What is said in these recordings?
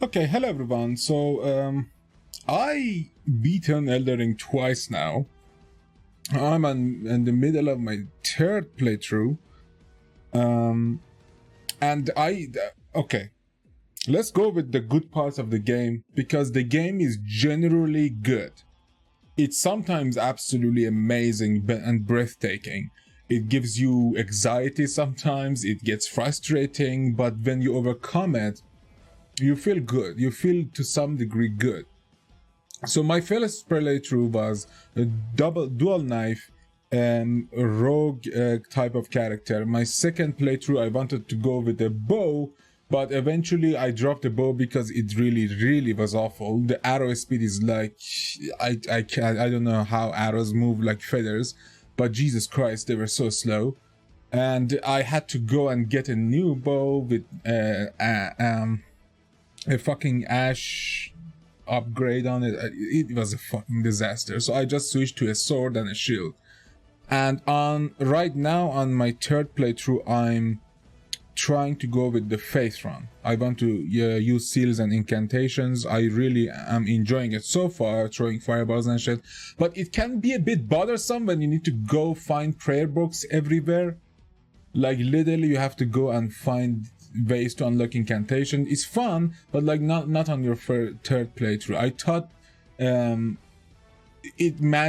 Okay, hello everyone. I beaten Elden Ring twice now. I'm in the middle of my third playthrough. And okay, let's go with the good parts of the game because the game is generally good. It's sometimes absolutely amazing and breathtaking. It gives you anxiety sometimes, it gets frustrating, but when you overcome it, you feel good. You feel to some degree good. So my first playthrough was a dual knife and a rogue type of character. My second playthrough I wanted to go with a bow, but eventually I dropped the bow because it really was awful. The arrow speed is like I don't know how arrows move like feathers, but Jesus Christ, they were so slow. And I had to go and get a new bow with a fucking ash upgrade on it. It was a fucking disaster. So I just switched to a sword and a shield. And right now on my third playthrough, I'm trying to go with the faith run. I want to use seals and incantations. I really am enjoying it so far, throwing fireballs and shit. But it can be a bit bothersome when you need to go find prayer books everywhere. Like literally you have to go and find ways to unlock incantation. It's fun, but like not on your third playthrough. I thought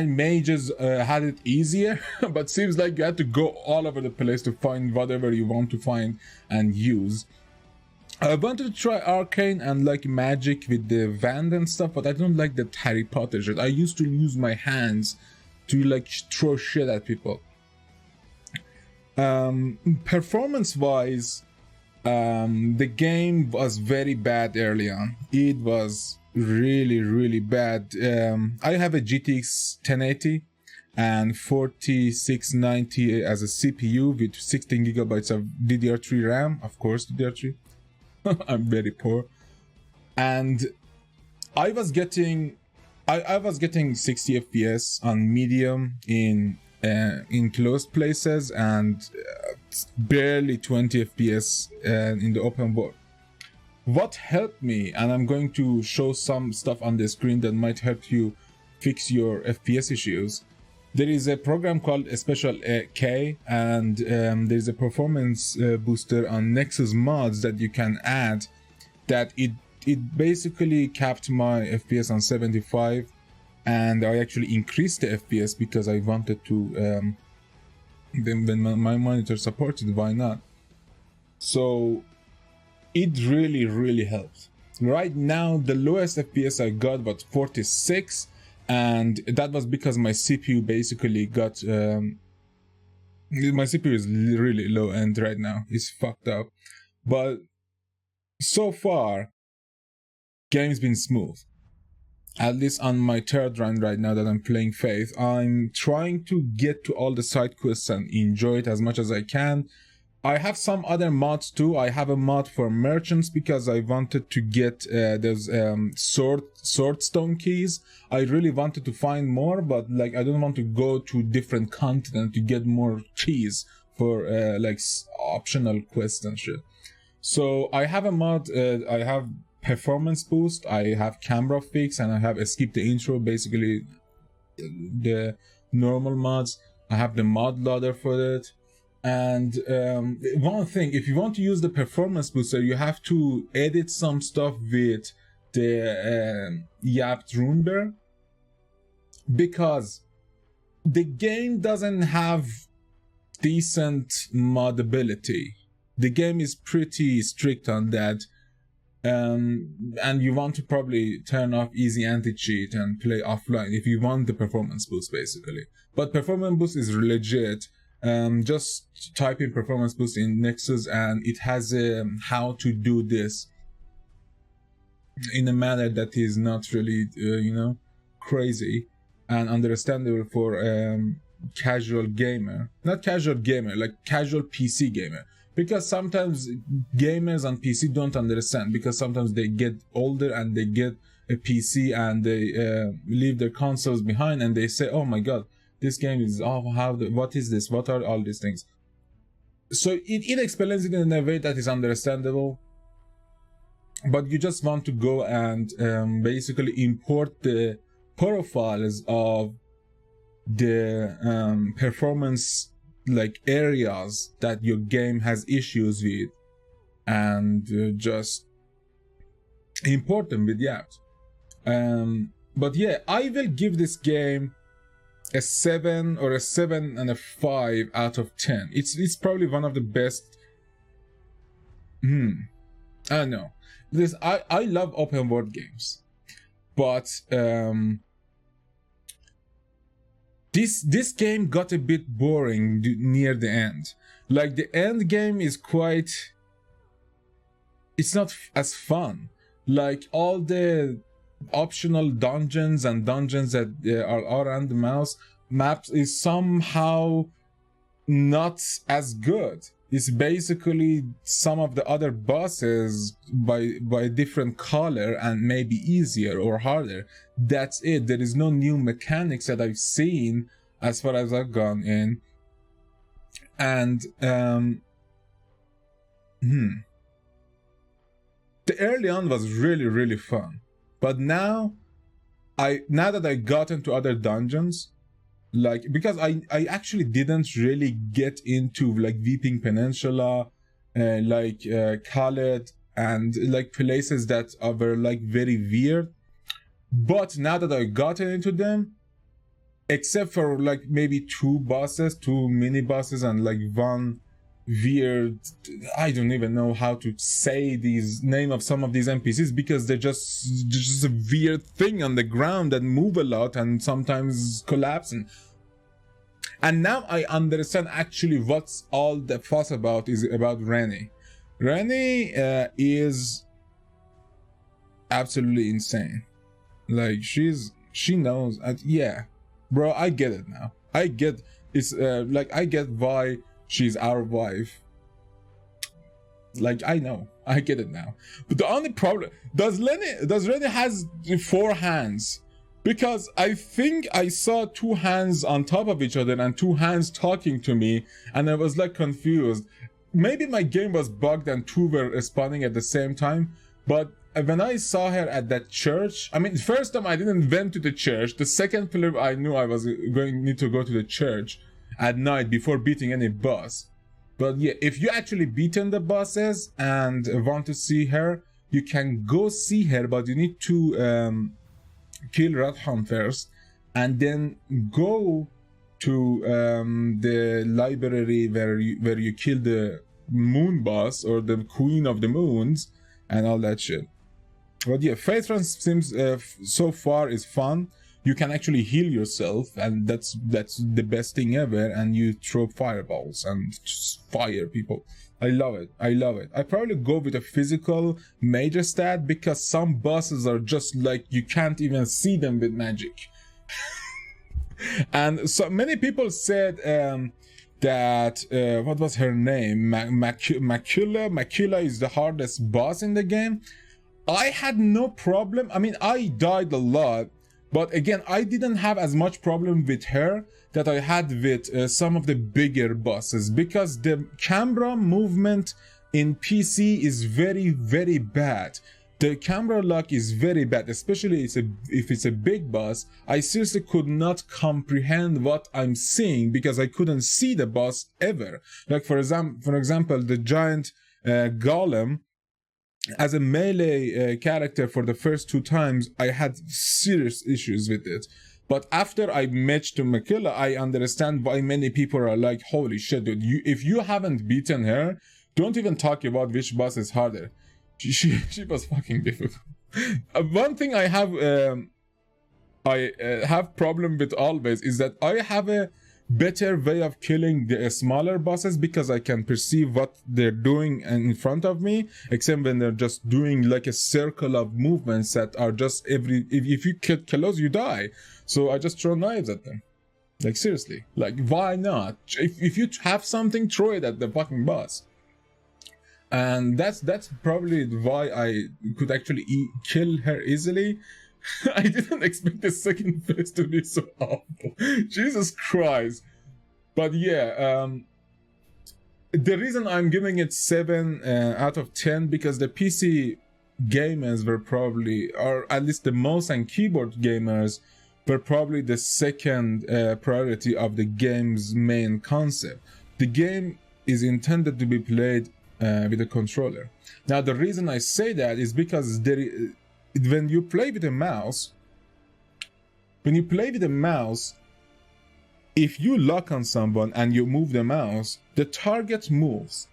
mages had it easier, but seems like you had to go all over the place to find whatever you want to find and use. I wanted to try arcane and like magic with the wand and stuff, but I don't like that Harry Potter shit. I used to use my hands to like throw shit at people. Performance wise, the game was very bad early on. It was really bad. I have a GTX 1080 and 4690 as a CPU with 16 gigabytes of DDR3 RAM, of course DDR3. I'm very poor, and I was getting 60 FPS on medium in closed places and barely 20 FPS in the open world. What helped me, and I'm going to show some stuff on the screen that might help you fix your FPS issues. There is a program called Special K, and there's a performance booster on nexusmods that you can add. That it basically capped my FPS on 75. And I actually increased the FPS because I wanted to, then when my monitor supported, why not? So it really helps. Right now, the lowest FPS I got was 46, and that was because my CPU basically got, my CPU is really low end right now. It's fucked up. But so far, game's been smooth. At least on my third run right now that I'm playing Faith, I'm trying to get to all the side quests and enjoy it as much as I can. I have some other mods too. I have a mod for merchants because I wanted to get those sword stone keys. I really wanted to find more, but like I don't want to go to different continents to get more keys for like optional quests and shit. So I have a mod. I have performance boost, I have camera fix, and I have skip the intro, basically the normal mods. I have the mod loader for it. And one thing, if you want to use the performance booster, you have to edit some stuff with the Yapped Rune, because the game doesn't have decent modability. The game is pretty strict on that. And you want to probably turn off easy anti-cheat and play offline if you want the performance boost, basically. But performance boost is legit. Just type in performance boost in Nexus and it has how to do this in a manner that is not really, crazy and understandable for casual gamer. Not casual gamer, like casual PC gamer. Because sometimes gamers on PC don't understand, because sometimes they get older and they get a PC and they leave their consoles behind and they say, oh my god, this game is, what is this? What are all these things? So it explains it in a way that is understandable. but you just want to go and basically import the profiles of the performance like areas that your game has issues with, and just import them with Yapped. But yeah, I will give this game a 7 or a 7.5 out of 10. It's probably one of the best. I don't know. I love open world games, but this game got a bit boring near the end. Like the end game is quite. It's not as fun. Like all the optional dungeons that are around the maps is somehow not as good. It's basically some of the other bosses by different color and maybe easier or harder. That's it. There is no new mechanics that I've seen as far as I've gone in. And the early on was really fun, but now that I got into other dungeons, like because I actually didn't really get into like Weeping Peninsula, like Khaled, and like places that were like very weird. But now that I gotten into them, except for like maybe two mini bosses, and like one weird, I don't even know how to say these name of some of these NPCs, because they're just a weird thing on the ground that move a lot and sometimes collapse. And now I understand actually what's all the fuss about is about Rune. Rune is absolutely insane. Like she knows. Yeah, bro, I get it now. I get it's like I get why she's our wife. Like I know, I get it now. But the only problem, does Rune has 4 hands? Because I think I saw 2 hands on top of each other and 2 hands talking to me, and I was like confused. Maybe my game was bugged and 2 were spawning at the same time. But when I saw her at that church, I mean, the first time I didn't went to the church. The second film I knew I was need to go to the church at night before beating any boss. But yeah, if you actually beaten the bosses and want to see her, you can go see her, but you need to kill Radham first, and then go to the library where you kill the moon boss or the queen of the moons and all that shit. But yeah, Faith Run seems so far is fun. You can actually heal yourself, and that's the best thing ever. And you throw fireballs and just fire people. I love it. I probably go with a physical major stat, because some bosses are just like you can't even see them with magic. And so many people said that what was her name? Macula is the hardest boss in the game. I had no problem. I mean, I died a lot, but again, I didn't have as much problem with her that I had with some of the bigger bosses, because the camera movement in PC is very bad. The camera lock is very bad, especially if it's a big boss. I seriously could not comprehend what I'm seeing because I couldn't see the boss ever. Like for example, the giant golem. As a melee character for the first 2 times, I had serious issues with it. But after I matched to Makila, I understand why many people are like, holy shit, dude, if you haven't beaten her, don't even talk about which boss is harder. She was fucking difficult. One thing I have problem with always is that I have a better way of killing the smaller bosses, because I can perceive what they're doing in front of me, except when they're just doing like a circle of movements that are just if you get close you die. So I just throw knives at them. Like seriously, like why not? If you have something, throw it at the fucking boss. And that's probably why I could actually kill her easily. I didn't expect the second phase to be so awful. Jesus Christ. But yeah, the reason I'm giving it 7 out of 10, because the PC gamers were probably, or at least the mouse and keyboard gamers were probably the second priority of the game's main concept. The game is intended to be played with a controller. Now, the reason I say that is because when you play with a mouse, if you lock on someone and you move the mouse, the target moves.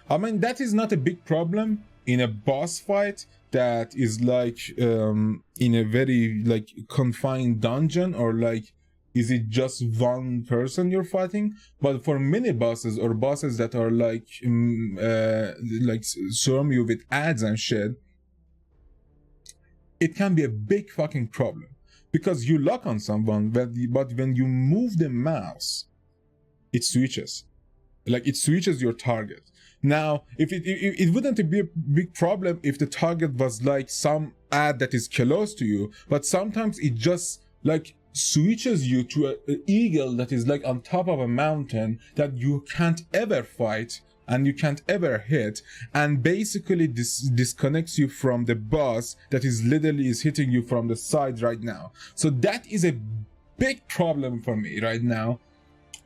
I mean, that is not a big problem in a boss fight that is like in a very like confined dungeon, or like is it just one person you're fighting? But for mini bosses or bosses that are like swarm you with ads and shit, it can be a big fucking problem. Because you lock on someone, but when you move the mouse, it switches. Like, it switches your target. Now, if it wouldn't be a big problem if the target was like some ad that is close to you, but sometimes it just like switches you to an eagle that is like on top of a mountain that you can't ever fight and you can't ever hit, and basically disconnects you from the boss that is literally hitting you from the side right now. So that is a big problem for me right now.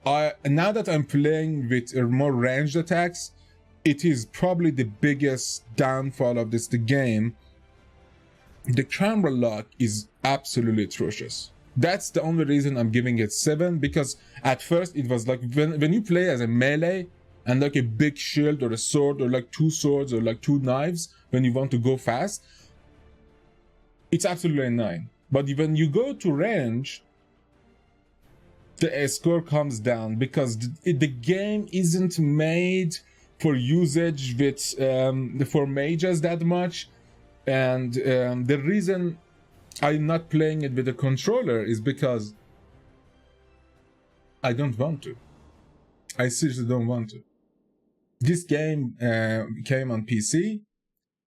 Now that I'm playing with more ranged attacks, it is probably the biggest downfall of the game. The camera lock is absolutely atrocious. That's the only reason I'm giving it 7, because at first it was like when you play as a melee and like a big shield or a sword or like 2 swords or like 2 knives, when you want to go fast, it's absolutely a 9. But when you go to range, the score comes down, because the game isn't made for usage with for mages that much. And the reason I'm not playing it with a controller is because I don't want to. I seriously don't want to. This game came on PC,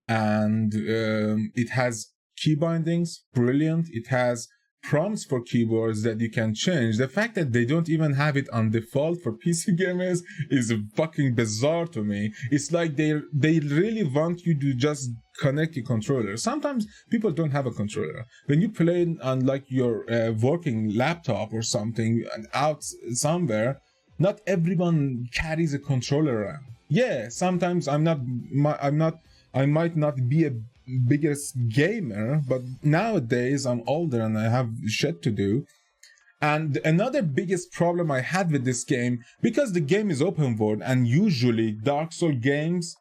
and it has key bindings, brilliant. It has prompts for keyboards that you can change. The fact that they don't even have it on default for PC gamers is fucking bizarre to me. It's like they really want you to just connect your controller. Sometimes people don't have a controller. When you play on like your working laptop or something and out somewhere, not everyone carries a controller around. Yeah, sometimes I might not be a biggest gamer, but nowadays I'm older and I have shit to do. And another biggest problem I had with this game, because the game is open world, and usually Dark Souls games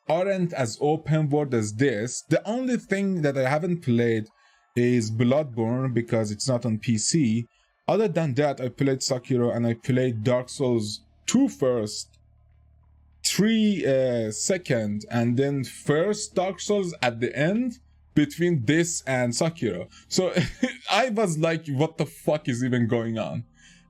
aren't as open world as this. The only thing that I haven't played is Bloodborne, because it's not on PC. Other than that, I played Sekiro and I played Dark Souls 2 first, 3 second, and then first Dark Souls at the end, between this and Sekiro. So I was like, what the fuck is even going on?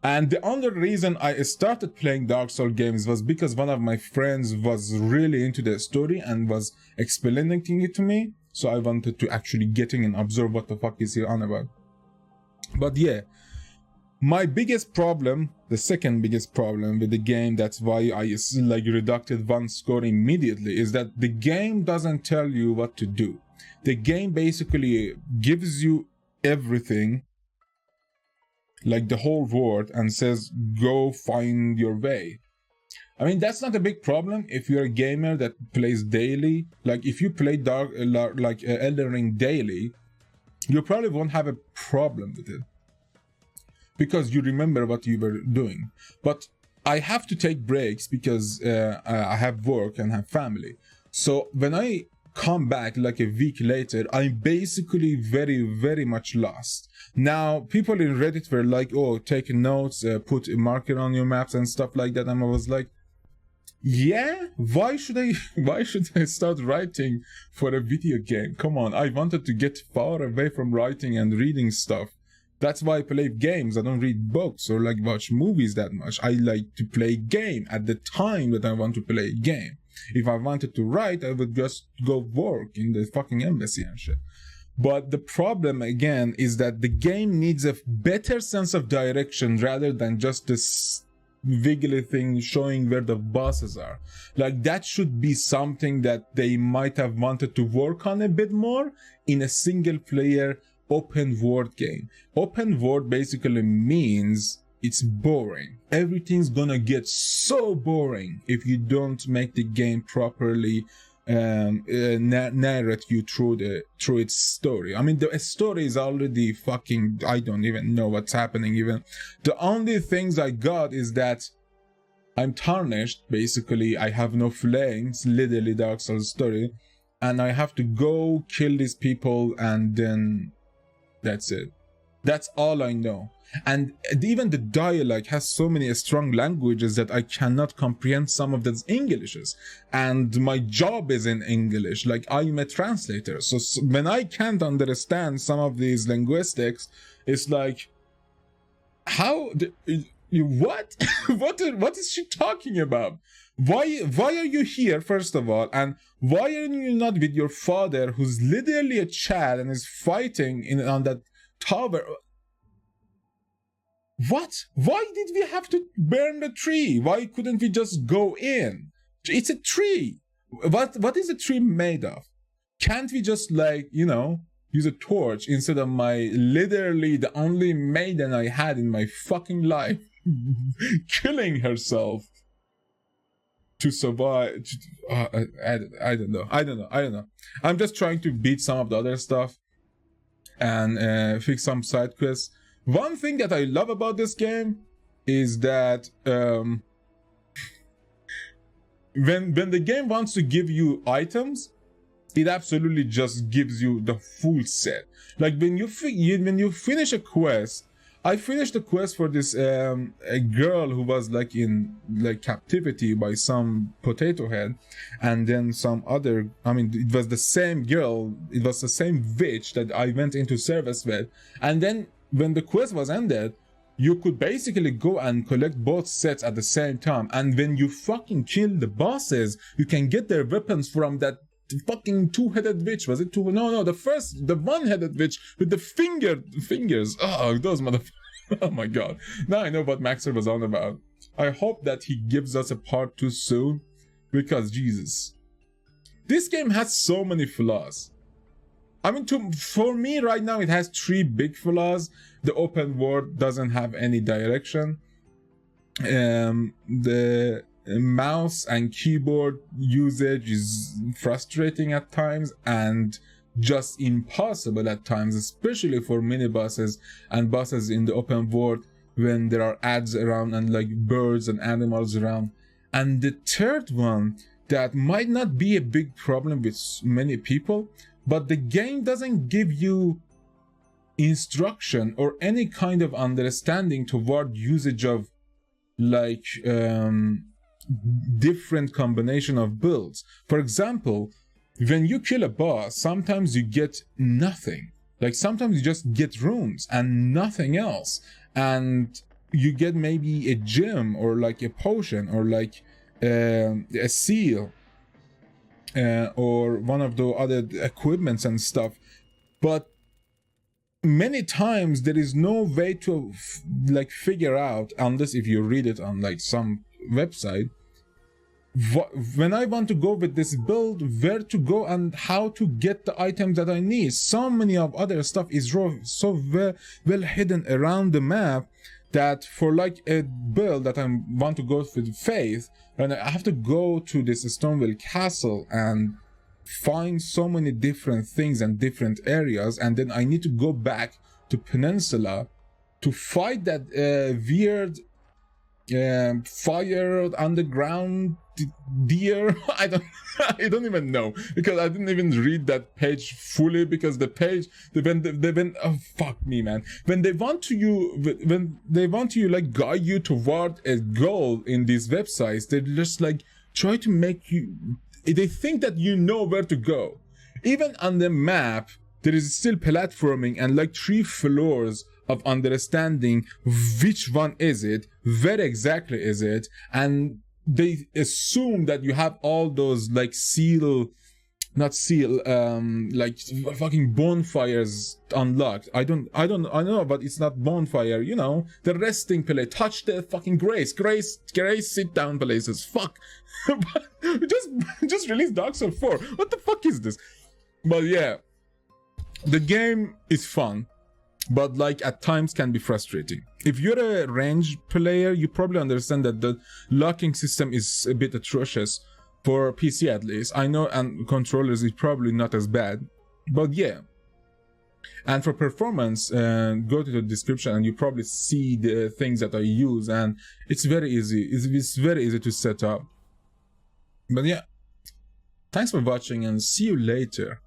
And the only reason I started playing Dark Souls games was because one of my friends was really into the story and was explaining it to me. So I wanted to actually get in and observe what the fuck is he on about. But yeah, my biggest problem, the second biggest problem with the game, that's why I like reducted 1 score immediately, is that the game doesn't tell you what to do. The game basically gives you everything, like the whole world, and says, go find your way. I mean, that's not a big problem if you're a gamer that plays daily. Like, if you play Elden Ring daily, you probably won't have a problem with it, because you remember what you were doing. But I have to take breaks because I have work and have family. So when I come back like a week later, I'm basically very, very much lost. Now, people in Reddit were like, oh, take notes, put a marker on your maps and stuff like that. And I was like, yeah, why should I start writing for a video game? Come on, I wanted to get far away from writing and reading stuff. That's why I play games. I don't read books or like watch movies that much. I like to play game at the time that I want to play a game. If I wanted to write, I would just go work in the fucking embassy and shit. But the problem again is that the game needs a better sense of direction rather than just this wiggly thing showing where the bosses are. Like, that should be something that they might have wanted to work on a bit more in a single player open world game. Open world basically means it's boring. Everything's gonna get so boring if you don't make the game properly narrate you through its story. I mean, the story is already fucking, I don't even know what's happening even. The only things I got is that I'm tarnished, basically. I have no flames, literally Dark Souls story, and I have to go kill these people, and then that's it. That's all I know. And even the dialogue has so many strong languages that I cannot comprehend some of those Englishes. And my job is in English, like I'm a translator. So when I can't understand some of these linguistics, it's like, what? What is she talking about? Why are you here, first of all? And why are you not with your father, who's literally a child and is fighting on that tower? What? Why did we have to burn the tree? Why couldn't we just go in? It's a tree. What is a tree made of? Can't we just, like, you know, use a torch instead of my literally the only maiden I had in my fucking life killing herself to survive? I don't know. I'm just trying to beat some of the other stuff and fix some side quests. One thing that I love about this game is that when the game wants to give you items, it absolutely just gives you the full set. Like when you finish a quest, I finished the quest for this a girl who was like in like captivity by some potato head, and then some other, I mean, it was the same girl, it was the same witch that I went into service with, and then when the quest was ended, you could basically go and collect both sets at the same time. And when you fucking kill the bosses, you can get their weapons from that fucking two-headed witch. Was it two? No, the one-headed witch with the fingers. Oh, those motherfuckers. Oh my god. Now I know what Maxer was on about. I hope that he gives us a part 2 soon, because Jesus. This game has so many flaws. I mean, for me right now, it has 3 big flaws. The open world doesn't have any direction. The mouse and keyboard usage is frustrating at times and just impossible at times, especially for mini bosses and bosses in the open world when there are ads around and like birds and animals around. And the third one that might not be a big problem with many people, but the game doesn't give you instruction or any kind of understanding toward usage of like different combination of builds. For example, when you kill a boss, sometimes you get nothing. Like sometimes you just get runes and nothing else, and you get maybe a gem or like a potion or like a seal or one of the other equipments and stuff. But many times there is no way to like figure out, unless if you read it on like some website, when I want to go with this build, where to go and how to get the items that I need. So many of other stuff is so well hidden around the map that for like a build that I want to go with faith, and I have to go to this Stonewall Castle and find so many different things and different areas, and then I need to go back to Peninsula to fight that weird fire underground deer. I don't even know, because I didn't even read that page fully, because the page when oh fuck me man, when they want to like guide you toward a goal in these websites, they just like try to make you, they think that you know where to go. Even on the map there is still platforming and like 3 floors of understanding which one is it, where exactly is it, and they assume that you have all those like seal not see like fucking bonfires unlocked. I know, but it's not bonfire, you know, the resting place. Touch the fucking grace sit down places. Fuck. just release Dark Souls 4. What the fuck is this? But yeah, the game is fun, but like at times can be frustrating. If you're a ranged player, you probably understand that the locking system is a bit atrocious. For PC at least. I know, and controllers is probably not as bad, but yeah. And for performance, go to the description and you probably see the things that I use, and it's very easy. It's very easy to set up. But yeah, thanks for watching and see you later.